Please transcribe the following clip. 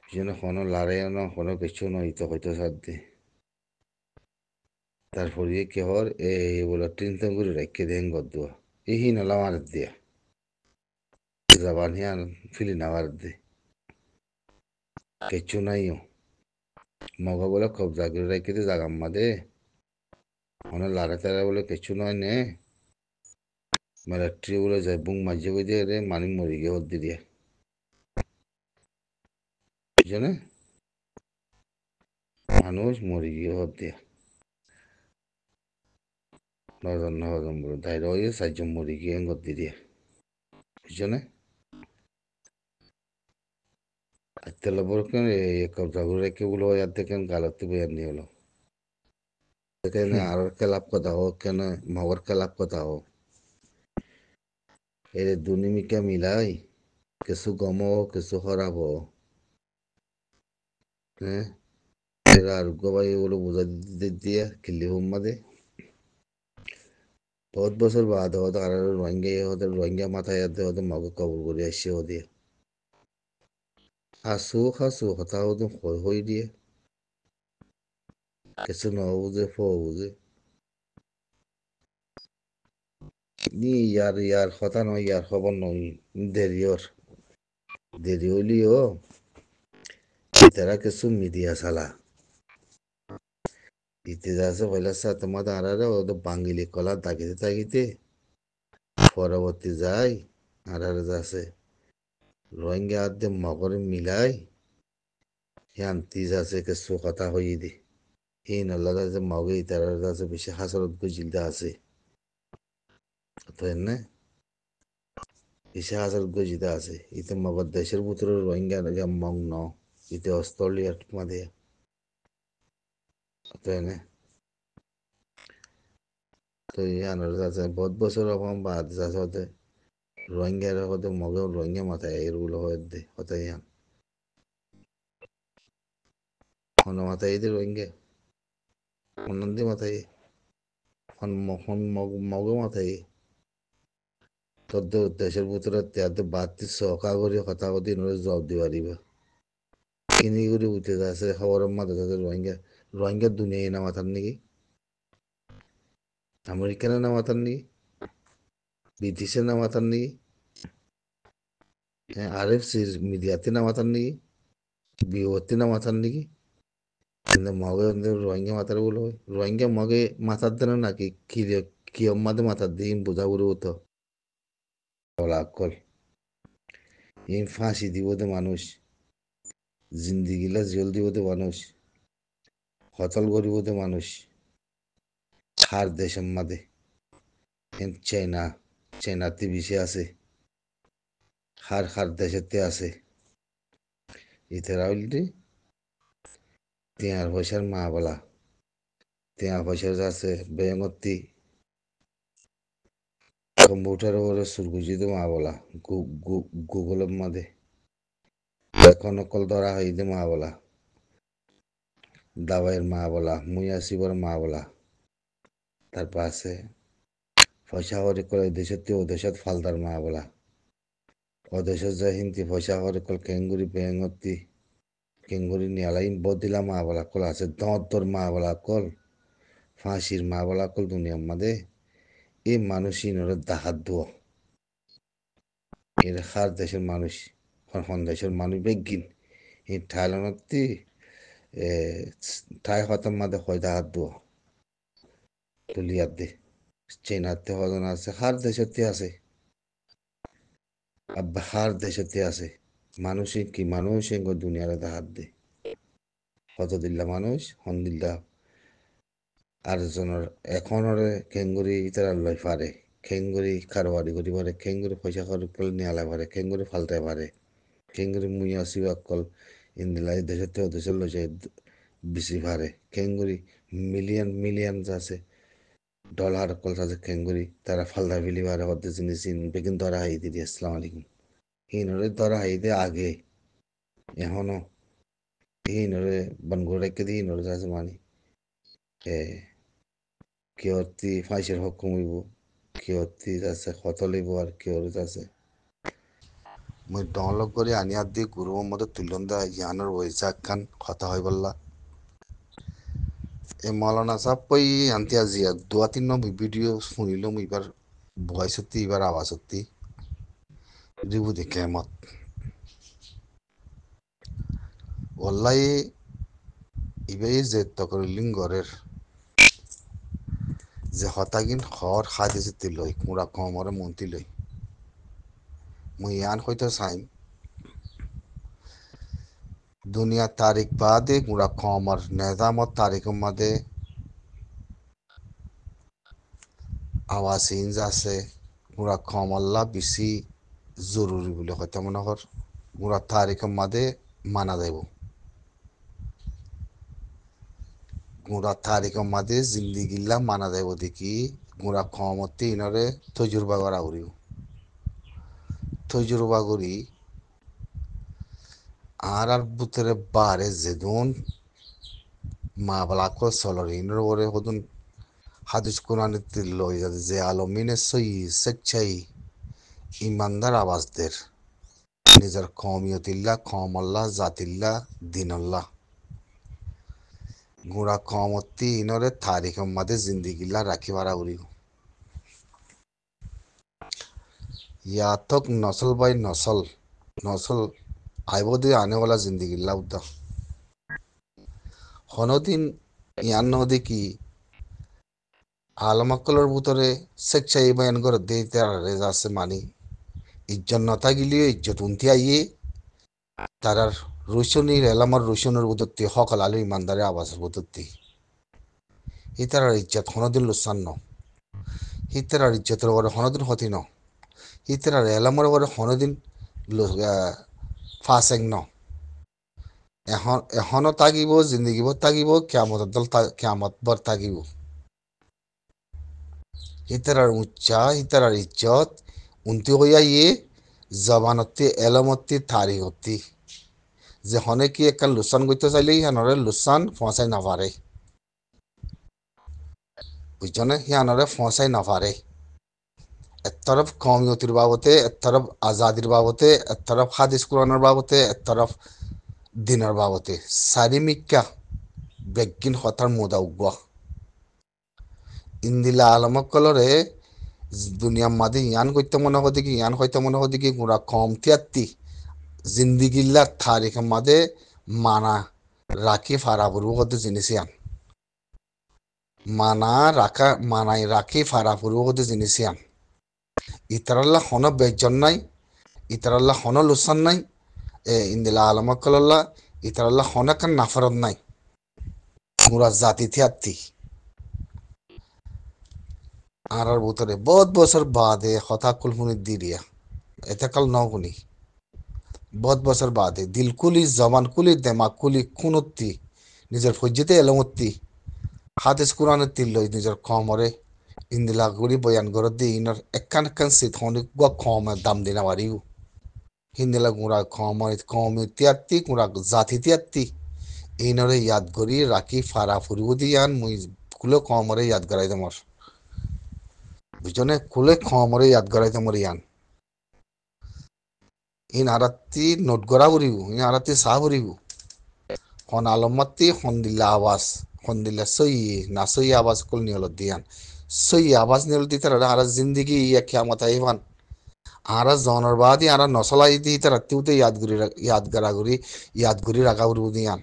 যেন কোনো লাড়েও না কোনো কিছু নইতো হয়তো সাধ্যে তারপরে কি হর এই বলে টিনতন করে রেখে দেন গদুয়া এই নলা মার দিয়া জবান হিয়ান ফিলি না মার দে কিছু নাইও মগা বলে কবজা করে রেখে দে জাগাম্মা দে অনেক লাড়ে তাড়া বলে কিছু নয় নে মিলিটারি বলে যায় বুং মাঝে কই দিয়ে রে মানি মরি গিয়ে হদ্দি দিয়ে বুঝছো মানুষ মরি গিয়ে হদ্দি নজন নজন বলে দায়রা হয়ে সাইজন মরি গিয়ে গদ্দি দিয়ে বুঝছো তেল বরকেন কবজা করে রেখে বলে ইয়ার দেখেন গালতে বেয়ার নিয়ে হলো দেখেন আর খেলাপ কথা হোক কেন মগর খেলাপ কথা হোক এর দুনিমিকে মিলাই কিছু গম কিছু হরাব হ্যাঁ এরা আর গবাই বলে বোঝা দিতে দিয়ে কিল্লি হুম্মাদে বহুত বছর বাদ হতে আর রোহিঙ্গা হতে রোহিঙ্গা মাথায় হতে মগে কবর করে আসছে ওদের হাসু হাসু হতা হতে হই দিয়ে কিছু ন বুঝে ফ বুঝে নি ইয়ার হতা নয় ইয়ার খবর নয় দেরিয়র দেরি হইলিও তারা কিছু মিডিয়া চালা ইতিহাসে হইলাসা তোমাদের আরারে ওদের বাঙালি কলা তাকিতে তাকিতে পরবর্তী যাই আরারে যাচ্ছে রোহিঙ্গা আদে মগরে মিলাই শান্তি যাচ্ছে কিছু কথা হই দি এই নল্লা যাচ্ছে মগে তারা যাচ্ছে বেশি হাসরত গজিলদা আছে তো এনে বেশি হাসরত গজিদা আছে ইতে মগর দেশের ভিতরে রোহিঙ্গা মগ ন ইতে অস্ট্রেলিয়ার মাঝে তো এনে তো ইয়ানোর যাচ্ছে বহুত বছর এখন বাদ যাচ্ছে হতে রোহিঙ্গার হতে মগে রোহিঙ্গা মাথায় এরগুলো হতে হতে ইয়ান হন মাথায় এদের রোহিঙ্গা হনন্দি মাথায় হন মগে মাথায় তোর দেশের ভিতরে তেয়াতে বাড়তি সহকা করে কথা কতি নলে জবাব দি পারিবা কিনি করে উঠে যাচ্ছে খবরের মাঝে যাচ্ছে রোহিঙ্গা রোহিঙ্গা দুনিয়ায় না মাথার নাকি আমেরিকানে না মাথার নাকি ব্রিটিশের না মাথার নাকি হ্যাঁ RFCর মিডিয়াতে না মাথার নাকি বিওতে না মাথার নাকি কিন্তু মগে রোহিঙ্গা মাথার বলে রোহিঙ্গা মগে মাথার দেন নাকি কি কি মাঝে মাথার দিন বোঝা করে হতো বলা কল এই ফাঁসি দিব তো মানুষ জিন্দিগিলা জেল দিব তো মানুষ হতল করিব তো মানুষ হার দেশের মাঝে চাইনা চাইনাতে বেশি আছে হার দেশেতে আছে ইতারা হইলি টিয়ার পয়সার মা বলা টিয়া পয়সা আছে ব্যাঙ্গতি কম্পিউটার ওরে সুরগুজি মা বলা গুগলের মাঝে এখন অকল ধরা হয় দে মা বলা দাবাইয়ের মা বলা মুই আসিবর মা বলা তারপর আছে পয়সা হরে করে দেশতে ও দেশত ফালতার মা বলা ও দেশত যায় হিন্দি পয়সা হরে কল কেঙ্গুরি ব্যাঙ্গতি কেঙ্গুরি নিয়ালাইন বদিলা মা বলা কল আছে দর মা বলা কল ফাঁসির মা বলা কল দুনিয়ার মাঝে এই মানুষই নরে দাহাত দুয় এর হার দেশের মানুষ হন দেশের মানুষ বেগিন এই থাইল্যান্ডতি এ ঠাই হতাম মাঝে হয় দাহাত দুয় তুলিয়ার দে চীনাতে হজন আছে হার দেশেতে আছে আব্বা হার দেশেতে আছে মানুষই কি মানুষ দুনিয়ারে দাহাত দে কত দিল্লা মানুষ হন দিল্লা আর জনের এখনরে খেঙ্গুরি ইতারা লই পারে খেঙ্গুরি কারবারি করি পারে খেঙ্গুরি পয়সা খরচ করে নিয়ালে পারে খেঙ্গুরি ফালতে পারে খেঙ্গুরি মুই আসিবা কল ইন্দিলাই দেশের থেকে দেশের লই যায় বেশি পারে খেঙ্গুরি মিলিয়ন আছে ডলার কল আছে খেঙ্গুরি তারা ফালদা ফিলি পারে হতে জিনিস বেগিন ধরা হাই দিদি আসসালামু আলাইকুম হিনরে ধরা হাই দে আগে এখনো হিনরে বনগড় রেখে দিই হিনরে আছে মানে এ কেউতি ফাইসের হক কমিব কেউতি আছে কত লিব আর কেউ আছে মই ডাউনলোড কৰি আনি দি গুৰুৰ মতে তুলন দা ইয়ানৰ ওইজাক খান কথা হৈ বললা এই মৌলানা সাহেব কই আনতে আজিয়া 2-3 নম্বর ভিডিও শুনিলাম এবার ভয়েস সত্যি এবার আওয়াজ সত্যি রিভু দেখে মত ওল্লাই ইবে যে তকরলিং গরের যে হতাগিন হর হাদিস লই কুড়া কমরে মন্তি লই মুই ইয়ান হইতো সাইম দুনিয়া তারিখ বাদে কুড়া কমর নেজামত তারিখ মাদে আওয়াজ ইঞ্জ আছে কুড়া কমল্লা বেশি জরুরি বলে হয়তো মনে কর কুড়া তারিখ মাদে মানা দেব গুড়া তারিখ মাদে জিন্দিগিল্লা মানা দেব দেখি গুড়া কমতে ইনরে তজুরবা করা উড়িও তজুরবা করি আর বুতরে বারে যেদুন মা বালাকো সলর ইনর ওরে হদুন হাদিস কোরআনে তিল যে আলমিনে সই সচ্চাই ইমানদার আওয়াজদের নিজের কমিয়তিল্লা কমল্লাহ জাতিল্লা দিনল্লাহ গুড়া কমতি ইনরে তারিখ মাদে জিন্দিগিল্লা রাখি বারা উড়িও ইয়াতক নসল বাই নসল নসল আইব দিয়ে আনেওয়ালা জিন্দিগিল্লা উদ্দা হনদিন ইয়ান নদী কি আলমাকলর ভিতরে স্বেচ্ছাই বয়ান করে দিয়ে তার রেজা আছে মানি ইজ্জত নতা গিলিও ইজ্জত উন্তি আইয়ে তারার রুশনির এলামার রুশনের বুতত্তি হকল আলু ইমানদারে আবাসের বুতত্তি হিতারার ইজ্জত হনদিন লুসান ন হিতারার ইজ্জতের ওপরে হনদিন হতি ন হিতারার এলামার ওপরে হনদিন ফাসেং ন এখনো তাগিব জিন্দিগিব তাগিব কেয়ামত দল কেয়ামত বর তাগিব হিতারার উচ্চা হিতারার ইজ্জত উন্তি হইয়া ইয়ে জবানত্তি এলমত্তি তারিহত্তি যে হনে কি একটা লুসান করতে চাইলে হিয়ানরে লুসান ফসাই না পারে বুঝছনে হিয়ানরে ফসাই না পারে এক তরফ কমিয়তির বাবতে এক তরফ আজাদির বাবতে এক তরফ হাদিস কোরআনের বাবতে এক তরফ দিনের বাবতে সারিমিকা বেগিন হতার মোদা উগুয়া ইন্দিলা আলমকলরে দুনিয়া মাদি ইয়ান করতে মনে হতে কি ইয়ান হইতে মনে হতে কি গুড়া কম তিয়াত্তি জিন্দিগিল্লা তারিখ মাদে মানা রাখি ফারাপুরু হতে জিনিস ইয়ান মানাই রাখি ফারাপুরু হতে জিনিস ইয়ান ইতারাল্লাহ হন বেজন নাই ইতারাল্লাহ হন লুসান নাই ইন্দিলা আলমকল্লাহ ইতারাল্লাহ হন কান নাফরত নাই গুড়া জাতি তিয়াত্তি আর ভিতরে বহুত বছর বাদে হতা কুলফুনি দিরিয়া এটা কাল নগুনি বহুত বছর বাদে দিলকুলি জবানকুলি দেমাকুলি খুনত্তি নিজের ফজ্জিতে এলমত্তি হাদিস কোরআনের তিল লই নিজের কমরে ইন্দিলা গুড়ি বয়ান গরত দি ইনর একখান সিট হনি গুয়া কমে দাম দিনা বাড়িও হিন্দিলা গুড়া কমে তিয়াত্তি গুড়া জাতি তিয়াত্তি ইনরে ইয়াদ করি রাখি ফারা ফুরু দিয়ান মুই কুলো কমরে ইয়াদ করাই দেমর বুঝনে কুলে কমরে ইয়াদ করাই দেমর ইয়ান ইন আরাত্তি নোট গড়া উড়িব ইন আরাত্তি সাহ উড়িব হন আলমাত্তি হন দিল্লা আওয়াজ হন দিল্লা সই না সই আওয়াজ কল নিয়ল দিয়ান সই আওয়াজ নিয়ল দি তারা আর জিন্দিগি ইয়া কিয়ামত আইবান আর জনের বাদি আর নসলাই দি তারা তিউতে ইয়াদ করি রাখা উড়িব দিয়ান